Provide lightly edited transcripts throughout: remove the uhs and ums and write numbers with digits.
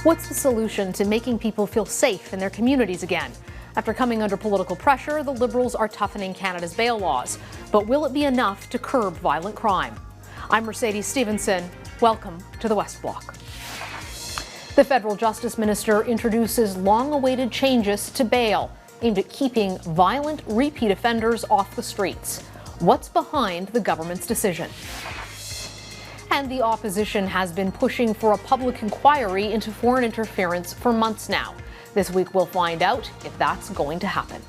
What's the solution to making people feel safe in their communities again? After coming under political pressure, the Liberals are toughening Canada's bail laws. But will it be enough to curb violent crime? I'm Mercedes Stephenson. Welcome to the West Block. The federal Justice Minister introduces long-awaited changes to bail aimed at keeping violent repeat offenders off the streets. What's behind the government's decision? And the opposition has been pushing for a public inquiry into foreign interference for months now. This week we'll find out if that's going to happen.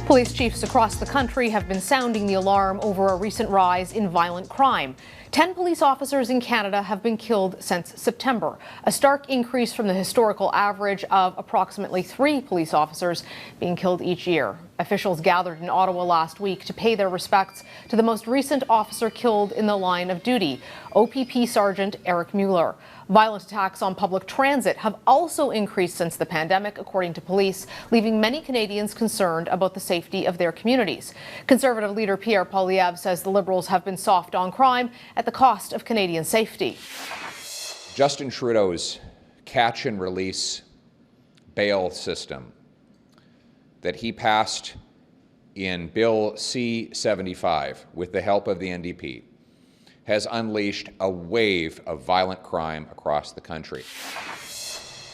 Police chiefs across the country have been sounding the alarm over a recent rise in violent crime. 10 police officers in Canada have been killed since September, a stark increase from the historical average of approximately 3 police officers being killed each year. Officials gathered in Ottawa last week to pay their respects to the most recent officer killed in the line of duty, OPP Sergeant Eric Mueller. Violent attacks on public transit have also increased since the pandemic, according to police, leaving many Canadians concerned about the safety of their communities. Conservative leader Pierre Poilievre says the Liberals have been soft on crime at the cost of Canadian safety. Justin Trudeau's catch and release bail system that he passed in Bill C-75 with the help of the NDP has unleashed a wave of violent crime across the country.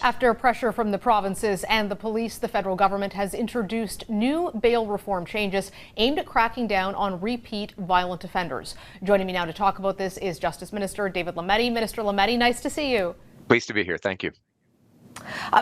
After pressure from the provinces and the police, the federal government has introduced new bail reform changes aimed at cracking down on repeat violent offenders. Joining me now to talk about this is Justice Minister David Lametti. Minister Lametti, nice to see you. Pleased to be here. Thank you.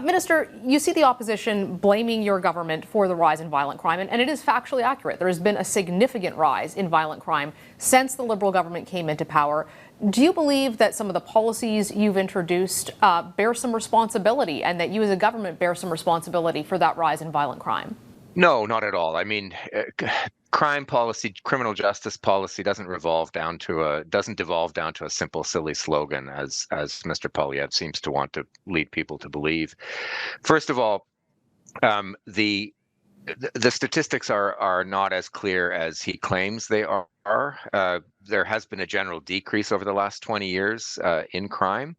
Minister, you see the opposition blaming your government for the rise in violent crime, and it is factually accurate. There has been a significant rise in violent crime since the Liberal government came into power. Do you believe that some of the policies you've introduced bear some responsibility, and that you as a government bear some responsibility for that rise in violent crime? No, not at all. I mean, crime policy, criminal justice policy doesn't devolve down to a simple, silly slogan, as Mr. Poilievre seems to want to lead people to believe. First of all, the statistics are not as clear as he claims they are. There has been a general decrease over the last 20 years in crime.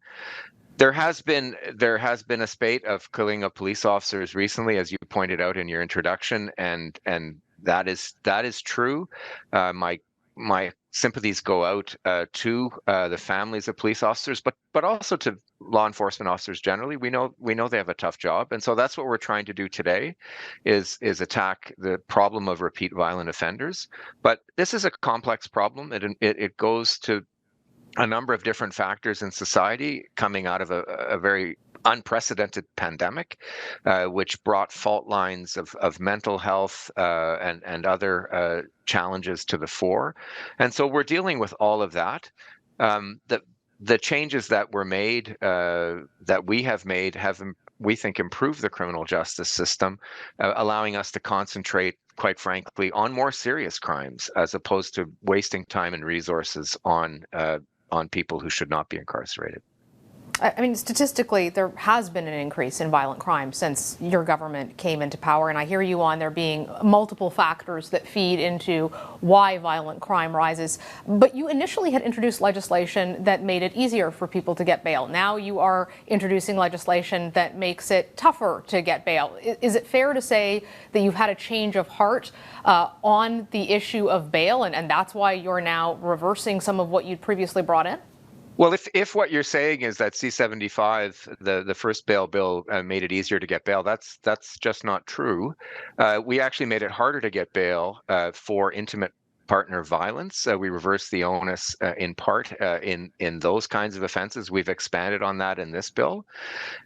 There has been a spate of killing of police officers recently, as you pointed out in your introduction, and that is true. My sympathies go out to the families of police officers, but also to law enforcement officers generally. We know they have a tough job, and so that's what we're trying to do today, is attack the problem of repeat violent offenders. But this is a complex problem. It goes to a number of different factors in society coming out of a very unprecedented pandemic, which brought fault lines of mental health and other challenges to the fore. And so we're dealing with all of that. The changes that were made, that we have made, have, we think, improved the criminal justice system, allowing us to concentrate, quite frankly, on more serious crimes, as opposed to wasting time and resources on people who should not be incarcerated. I mean, statistically, there has been an increase in violent crime since your government came into power, and I hear you on there being multiple factors that feed into why violent crime rises. But you initially had introduced legislation that made it easier for people to get bail. Now you are introducing legislation that makes it tougher to get bail. Is it fair to say that you've had a change of heart on the issue of bail, and that's why you're now reversing some of what you'd previously brought in? Well, if what you're saying is that C-75, the first bail bill, made it easier to get bail, that's just not true. We actually made it harder to get bail for intimate partner violence. We reversed the onus in part in those kinds of offenses. We've expanded on that in this bill.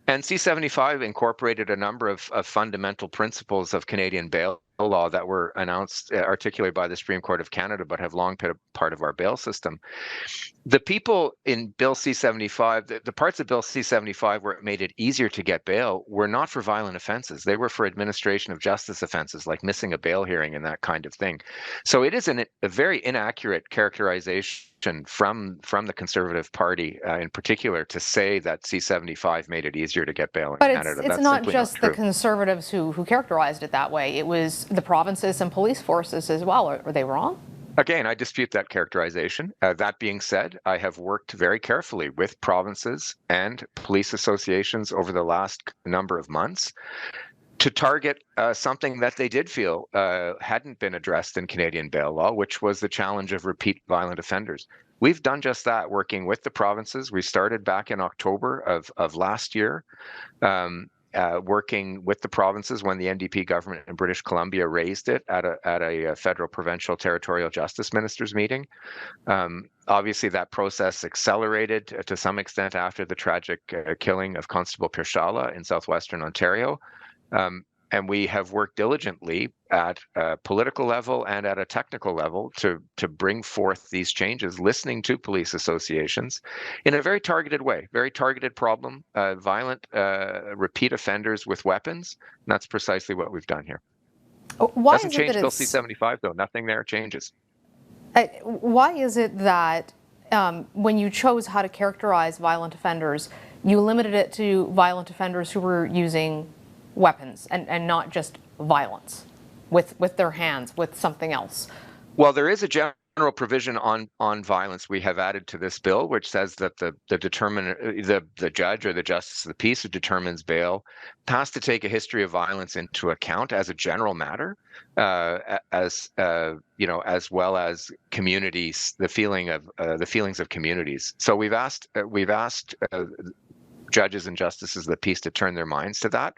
And C-75 incorporated a number of fundamental principles of Canadian bail law that were articulated by the Supreme Court of Canada, but have long been a part of our bail system. The people in Bill C-75, the parts of Bill C-75 where it made it easier to get bail were not for violent offenses. They were for administration of justice offenses, like missing a bail hearing and that kind of thing. So it is a very inaccurate characterization from the Conservative Party in particular to say that C-75 made it easier to get bail in but Canada. It's not just the Conservatives who characterized it that way. It was the provinces and police forces as well. Are they wrong? Again, I dispute that characterization. That being said, I have worked very carefully with provinces and police associations over the last number of months to target something that they did feel hadn't been addressed in Canadian bail law, which was the challenge of repeat violent offenders. We've done just that, working with the provinces. We started back in October of last year, working with the provinces when the NDP government in British Columbia raised it at a federal, provincial, territorial justice ministers meeting. Obviously, that process accelerated to some extent after the tragic killing of Constable Pirshala in southwestern Ontario. And we have worked diligently at a political level and at a technical level to bring forth these changes, listening to police associations in a very targeted way, very targeted problem, violent repeat offenders with weapons. And that's precisely what we've done here. Why doesn't change Bill C-75, though. Nothing there changes. Why is it that when you chose how to characterize violent offenders, you limited it to violent offenders who were using weapons and not just violence with their hands, with something else? Well, there is a general provision on violence we have added to this bill, which says that the judge or the justice of the peace who determines bail has to take a history of violence into account as a general matter, as well as communities, the feelings of communities. So we've asked judges and justices of the peace to turn their minds to that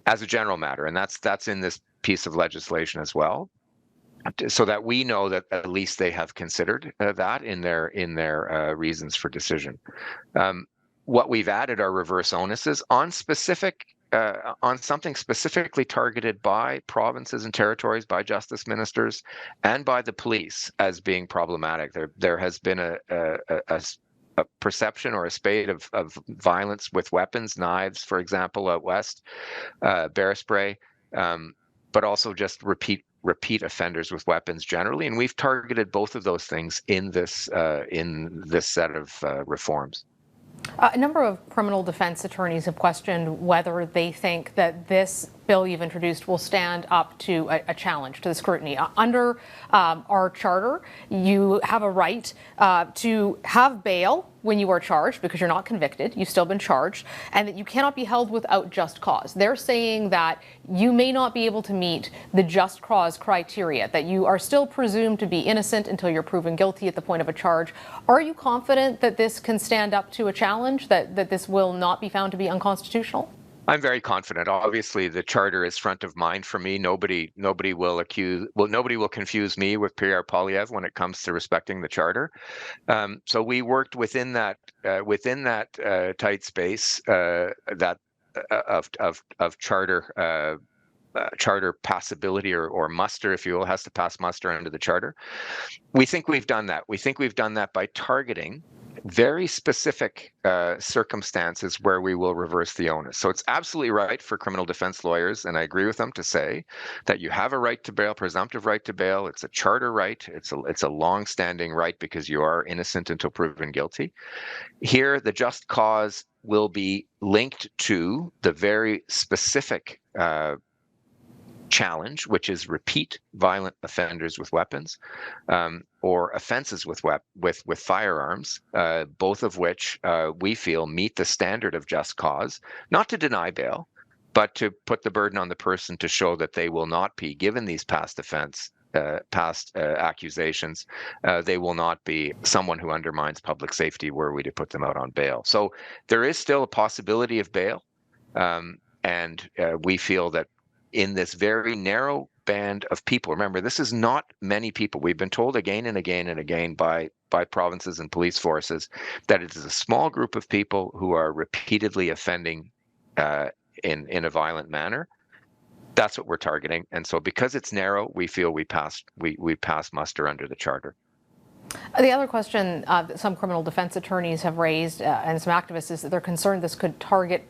as a general matter, and that's in this piece of legislation as well, so that we know that at least they have considered that in their reasons for decision. What we've added are reverse onuses on something specifically targeted by provinces and territories, by justice ministers, and by the police as being problematic. There has been a perception or a spate of violence with weapons, knives, for example, out west, bear spray, but also just repeat offenders with weapons generally. And we've targeted both of those things in this set of reforms. A number of criminal defense attorneys have questioned whether they think that this bill you've introduced will stand up to a challenge, to the scrutiny. Under our charter, you have a right to have bail when you are charged, because you're not convicted, you've still been charged, and that you cannot be held without just cause. They're saying that you may not be able to meet the just cause criteria, that you are still presumed to be innocent until you're proven guilty at the point of a charge. Are you confident that this can stand up to a challenge, that this will not be found to be unconstitutional? I'm very confident. Obviously, the charter is front of mind for me. Nobody will confuse me with Pierre Poilievre when it comes to respecting the charter. So we worked within that tight space that of charter passability or muster, if you will, has to pass muster under the charter. We think we've done that. We think we've done that by targeting very specific circumstances where we will reverse the onus. So it's absolutely right for criminal defense lawyers, and I agree with them, to say that you have a right to bail, presumptive right to bail. It's a charter right. It's a long-standing right because you are innocent until proven guilty. Here, the just cause will be linked to the very specific challenge, which is repeat violent offenders with weapons, or offenses with firearms, both of which we feel meet the standard of just cause, not to deny bail, but to put the burden on the person to show that they will not be, given these past accusations, they will not be someone who undermines public safety were we to put them out on bail. So there is still a possibility of bail, and we feel that in this very narrow band of people. Remember, this is not many people. We've been told again and again and again by provinces and police forces that it is a small group of people who are repeatedly offending in a violent manner. That's what we're targeting. And so because it's narrow, we feel we pass muster under the charter. The other question that some criminal defense attorneys have raised and some activists is that they're concerned this could target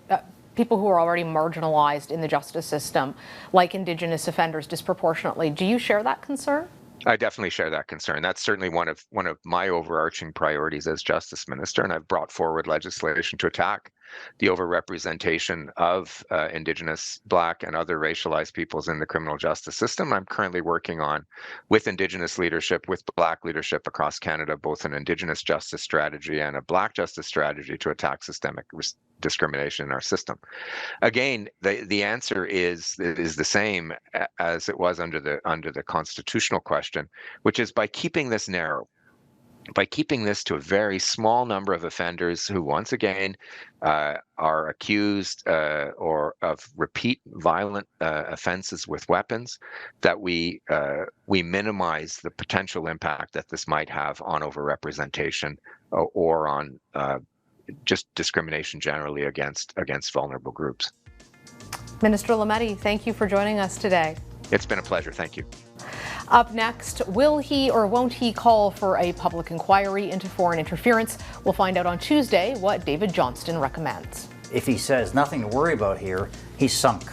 people who are already marginalized in the justice system, like Indigenous offenders, disproportionately. Do you share that concern? I definitely share that concern. That's certainly one of my overarching priorities as Justice Minister, and I've brought forward legislation to attack the overrepresentation of Indigenous, Black, and other racialized peoples in the criminal justice system. I'm currently working on, with Indigenous leadership, with Black leadership across Canada, both an Indigenous justice strategy and a Black justice strategy to attack systemic discrimination in our system. Again, the answer is the same as it was under the constitutional question, which is by keeping this narrow, by keeping this to a very small number of offenders who, once again, are accused or of repeat violent offenses with weapons, that we minimize the potential impact that this might have on overrepresentation or on just discrimination generally against vulnerable groups. Minister Lametti, thank you for joining us today. It's been a pleasure. Thank you. Up next, will he or won't he call for a public inquiry into foreign interference? We'll find out on Tuesday what David Johnston recommends. If he says nothing to worry about here, he's sunk.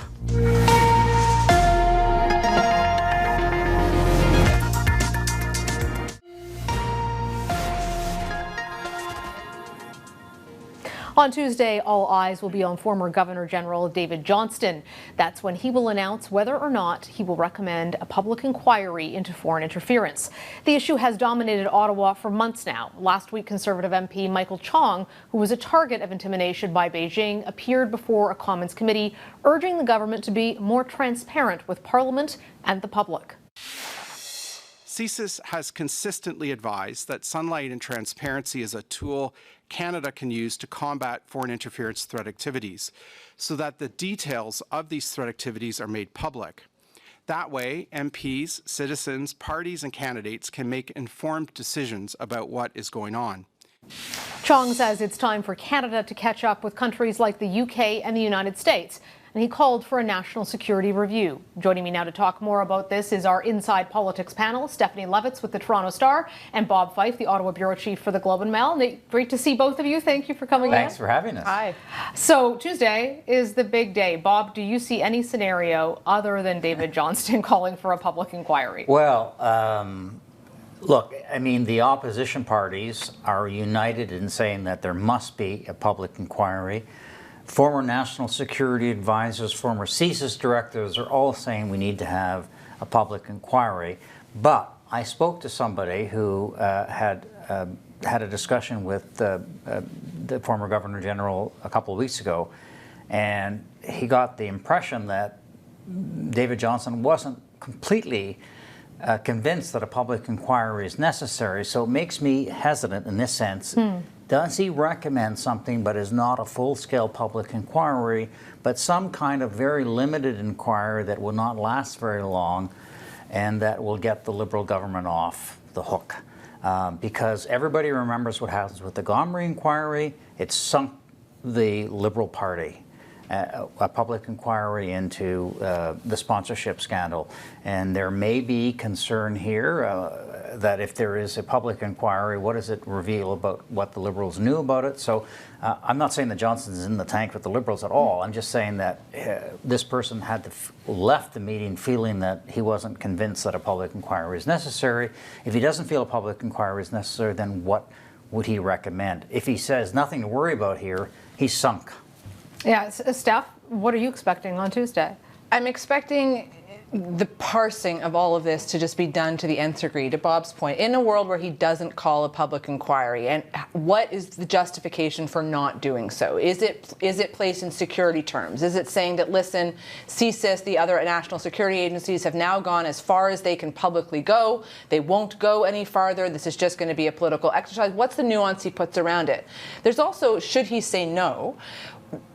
On Tuesday, all eyes will be on former Governor General David Johnston. That's when he will announce whether or not he will recommend a public inquiry into foreign interference. The issue has dominated Ottawa for months now. Last week, Conservative MP Michael Chong, who was a target of intimidation by Beijing, appeared before a Commons committee urging the government to be more transparent with Parliament and the public. CSIS has consistently advised that sunlight and transparency is a tool Canada can use to combat foreign interference threat activities, so that the details of these threat activities are made public. That way, MPs, citizens, parties, and candidates can make informed decisions about what is going on. Chong says it's time for Canada to catch up with countries like the UK and the United States, and he called for a national security review. Joining me now to talk more about this is our Inside Politics panel, Stephanie Levitz with the Toronto Star and Bob Fife, the Ottawa Bureau Chief for the Globe and Mail. Great to see both of you. Thank you for coming in. Thanks for having us. Hi. So Tuesday is the big day. Bob, do you see any scenario other than David Johnston calling for a public inquiry? Well, look, I mean, the opposition parties are united in saying that there must be a public inquiry. Former national security advisors, former CSIS directors are all saying we need to have a public inquiry. But I spoke to somebody who had a discussion with the former Governor General a couple of weeks ago, and he got the impression that David Johnston wasn't completely convinced that a public inquiry is necessary. So it makes me hesitant in this sense. Does he recommend something but is not a full-scale public inquiry, but some kind of very limited inquiry that will not last very long and that will get the Liberal government off the hook? Because everybody remembers what happens with the Gomery inquiry. It sunk the Liberal Party. A public inquiry into the sponsorship scandal. And there may be concern here that if there is a public inquiry, what does it reveal about what the Liberals knew about it? So I'm not saying that Johnston's in the tank with the Liberals at all. I'm just saying that this person had left the meeting feeling that he wasn't convinced that a public inquiry is necessary. If he doesn't feel a public inquiry is necessary, then what would he recommend? If he says nothing to worry about here, he's sunk. Yeah, Steph, what are you expecting on Tuesday? I'm expecting the parsing of all of this to just be done to the nth degree, to Bob's point, in a world where he doesn't call a public inquiry. And what is the justification for not doing so? Is it placed in security terms? Is it saying that, listen, CSIS, the other national security agencies, have now gone as far as they can publicly go. They won't go any farther. This is just going to be a political exercise. What's the nuance he puts around it? There's also, should he say no,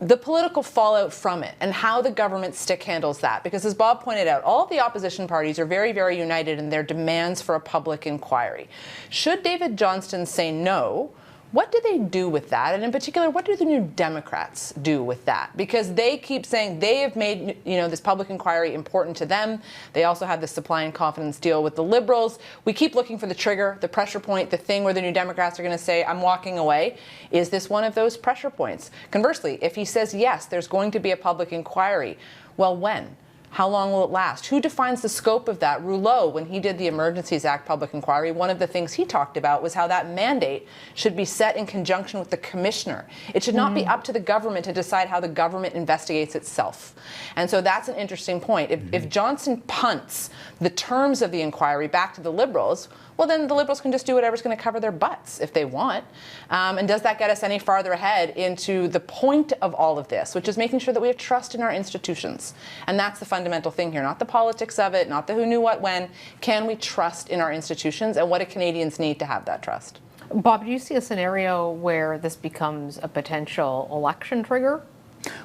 the political fallout from it and how the government stick handles that. Because as Bob pointed out, all of the opposition parties are very, very united in their demands for a public inquiry. Should David Johnston say no, what do they do with that? And in particular, what do the New Democrats do with that? Because they keep saying they have made, this public inquiry important to them. They also have the supply and confidence deal with the Liberals. We keep looking for the trigger, the pressure point, the thing where the New Democrats are going to say, I'm walking away. Is this one of those pressure points? Conversely, if he says, yes, there's going to be a public inquiry, well, when? How long will it last? Who defines the scope of that? Rouleau, when he did the Emergencies Act public inquiry, one of the things he talked about was how that mandate should be set in conjunction with the commissioner. It should not be up to the government to decide how the government investigates itself. And so that's an interesting point. If Johnston punts the terms of the inquiry back to the Liberals, well, then the Liberals can just do whatever's going to cover their butts if they want. And does that get us any farther ahead into the point of all of this, which is making sure that we have trust in our institutions? And that's the fundamental thing here, not the politics of it, not the who knew what when. Can we trust in our institutions, and what do Canadians need to have that trust? Bob, do you see a scenario where this becomes a potential election trigger?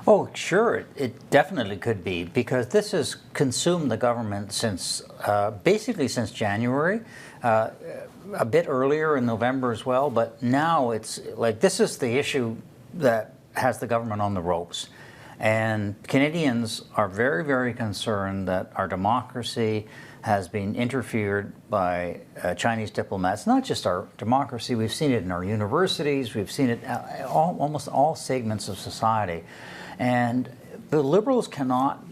Oh, sure, it definitely could be, because this has consumed the government since, basically since January, a bit earlier in November as well, but now it's like this is the issue that has the government on the ropes. And Canadians are very, very concerned that our democracy has been interfered by Chinese diplomats. Not just our democracy, we've seen it in our universities, we've seen it almost all segments of society. And the Liberals cannot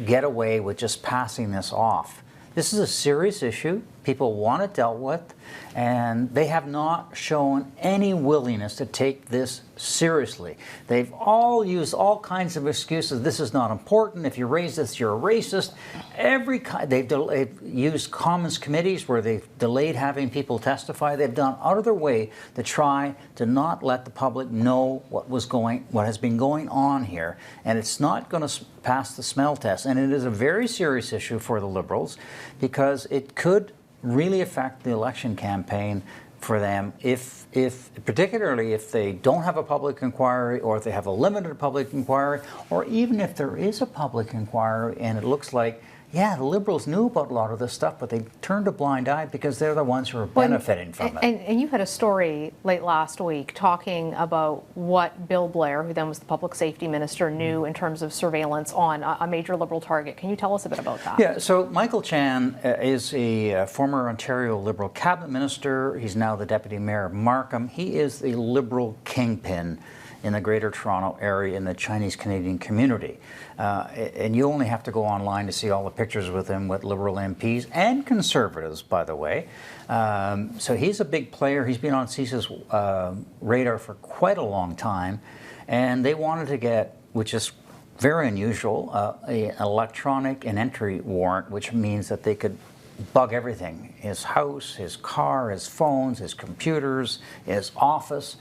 get away with just passing this off. This is a serious issue. People want it dealt with, and they have not shown any willingness to take this seriously. They've all used all kinds of excuses. This is not important. If you raise this, you're a racist. They've used Commons committees where they've delayed having people testify. They've done out of their way to try to not let the public know what has been going on here, and it's not going to pass the smell test. And it is a very serious issue for the Liberals, because it could really affect the election campaign for them particularly if they don't have a public inquiry, or if they have a limited public inquiry, or even if there is a public inquiry and it looks like, yeah, the Liberals knew about a lot of this stuff, but they turned a blind eye because they're the ones who are benefiting from it. And you had a story late last week talking about what Bill Blair, who then was the public safety minister, knew in terms of surveillance on a major Liberal target. Can you tell us a bit about that? Yeah, so Michael Chong is a former Ontario Liberal cabinet minister. He's now the deputy mayor of Markham. He is the Liberal kingpin in the Greater Toronto area in the Chinese Canadian community. And you only have to go online to see all the pictures with him with Liberal MPs and Conservatives, by the way. So he's a big player. He's been on CISA's radar for quite a long time. And they wanted to get, which is very unusual, an electronic entry warrant, which means that they could bug everything: his house, his car, his phones, his computers, his office.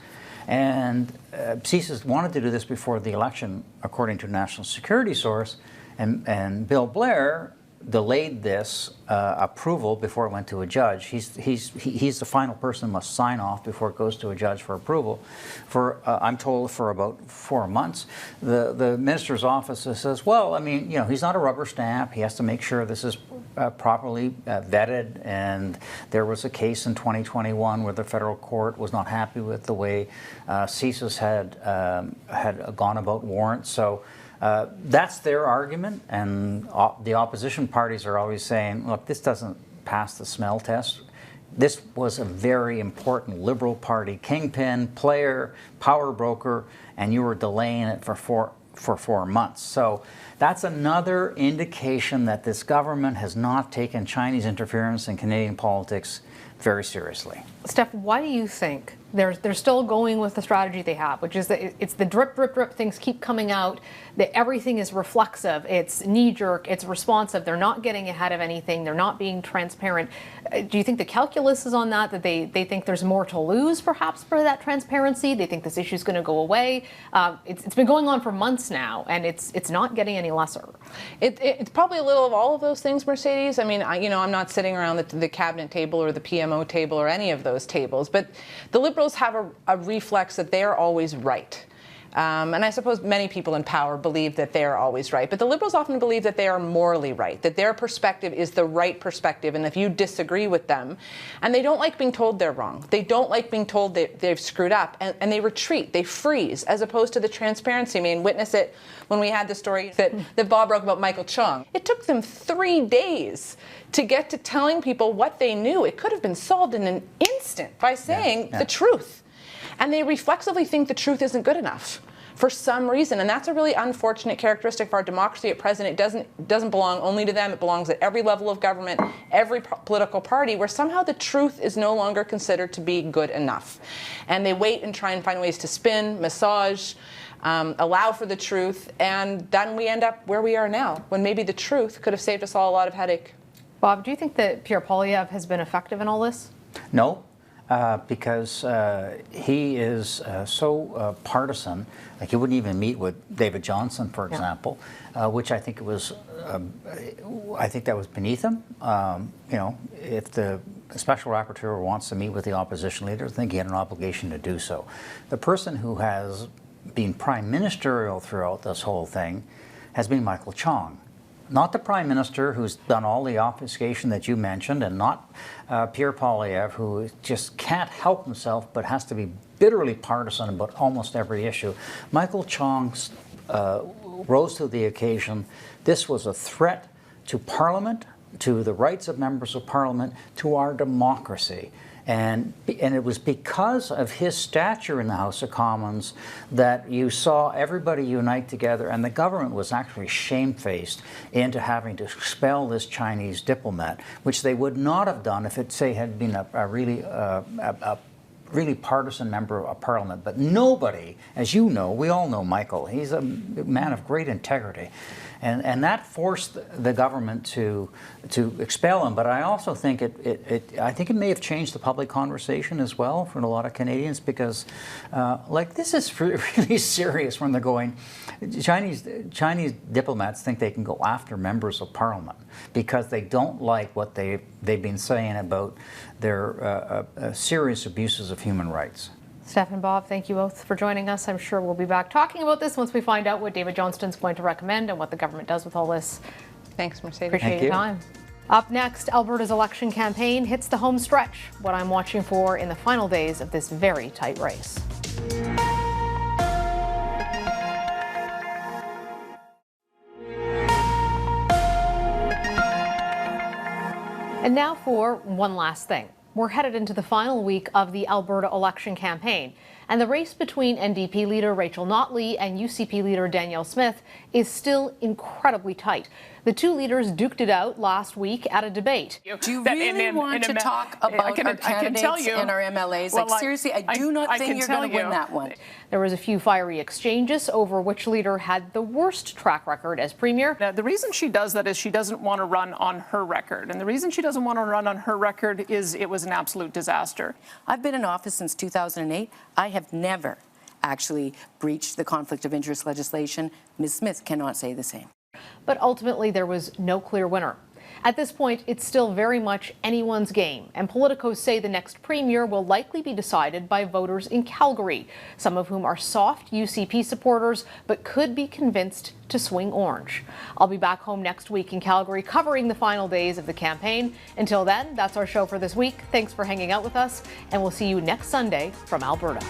And CISA wanted to do this before the election, according to a national security source, and Bill Blair delayed this approval before it went to a judge. He's the final person who must sign off before it goes to a judge for approval. For I'm told for about 4 months. The minister's office says, well, I mean, you know, he's not a rubber stamp. He has to make sure this is properly vetted. And there was a case in 2021 where the federal court was not happy with the way CISA had gone about warrants. So. That's their argument, and the opposition parties are always saying, look, this doesn't pass the smell test. This was a very important Liberal Party kingpin, player, power broker, and you were delaying it for 4 months. So that's another indication that this government has not taken Chinese interference in Canadian politics very seriously. Steph, why do you think they're still going with the strategy they have, which is that it's the drip, drip, drip, things keep coming out, that everything is reflexive, it's knee-jerk, it's responsive, they're not getting ahead of anything, they're not being transparent. Do you think the calculus is on that they think there's more to lose, perhaps, for that transparency? They think this issue is going to go away? It's been going on for months now, and it's not getting any lesser. It's probably a little of all of those things, Mercedes. I mean, I'm not sitting around the cabinet table or the PMO table or any of those tables, but the Liberals have a reflex that they are always right. And I suppose many people in power believe that they are always right. But the Liberals often believe that they are morally right, that their perspective is the right perspective. And if you disagree with them, and they don't like being told they're wrong. They don't like being told they've screwed up. And they retreat, they freeze, as opposed to the transparency. I mean, witness it when we had the story that Bob broke about Michael Chong. It took them 3 days to get to telling people what they knew. It could have been solved in an instant by saying the truth. And they reflexively think the truth isn't good enough. for some reason. And that's a really unfortunate characteristic of our democracy at present. It doesn't belong only to them. It belongs at every level of government, every political party, where somehow the truth is no longer considered to be good enough. And they wait and try and find ways to spin, massage, allow for the truth, and then we end up where we are now, when maybe the truth could have saved us all a lot of headache. Bob, do you think that Pierre Poilievre has been effective in all this? No, because he is so partisan. Like, he wouldn't even meet with David Johnston, for example, which I think was, I think that was beneath him. You know, if the special rapporteur wants to meet with the opposition leader, I think he had an obligation to do so. The person who has been prime ministerial throughout this whole thing has been Michael Chong. Not the Prime Minister who's done all the obfuscation that you mentioned, and not Pierre Poilievre, who just can't help himself but has to be bitterly partisan about almost every issue. Michael Chong rose to the occasion. This was a threat to Parliament, to the rights of members of Parliament, to our democracy. And it was because of his stature in the House of Commons that you saw everybody unite together, and the government was actually shamefaced into having to expel this Chinese diplomat, which they would not have done if it, say, had been a really partisan member of Parliament. But nobody, as you know, we all know Michael, he's a man of great integrity. And that forced the government to expel him. But I also think I think it may have changed the public conversation as well for a lot of Canadians, because like, this is really serious when they're going. Chinese diplomats think they can go after members of Parliament because they don't like what they've been saying about their serious abuses of human rights. Steph and Bob, thank you both for joining us. I'm sure we'll be back talking about this once we find out what David Johnston's going to recommend and what the government does with all this. Thanks, Mercedes. Appreciate your time. Up next, Alberta's election campaign hits the home stretch. What I'm watching for in the final days of this very tight race. And now for one last thing. We're headed into the final week of the Alberta election campaign, and the race between NDP leader Rachel Notley and UCP leader Danielle Smith is still incredibly tight. The two leaders duked it out last week at a debate. Do you really want to talk about our candidates and our MLAs? Well, like, seriously, I do not think you're going to win that one. There was a few fiery exchanges over which leader had the worst track record as premier. Now, the reason she does that is she doesn't want to run on her record. And the reason she doesn't want to run on her record is it was an absolute disaster. I've been in office since 2008. I have never actually breached the conflict of interest legislation. Ms. Smith cannot say the same. But ultimately, there was no clear winner. At this point, it's still very much anyone's game, and politicos say the next premier will likely be decided by voters in Calgary, some of whom are soft UCP supporters but could be convinced to swing orange. I'll be back home next week in Calgary covering the final days of the campaign. Until then, that's our show for this week. Thanks for hanging out with us, and we'll see you next Sunday from Alberta.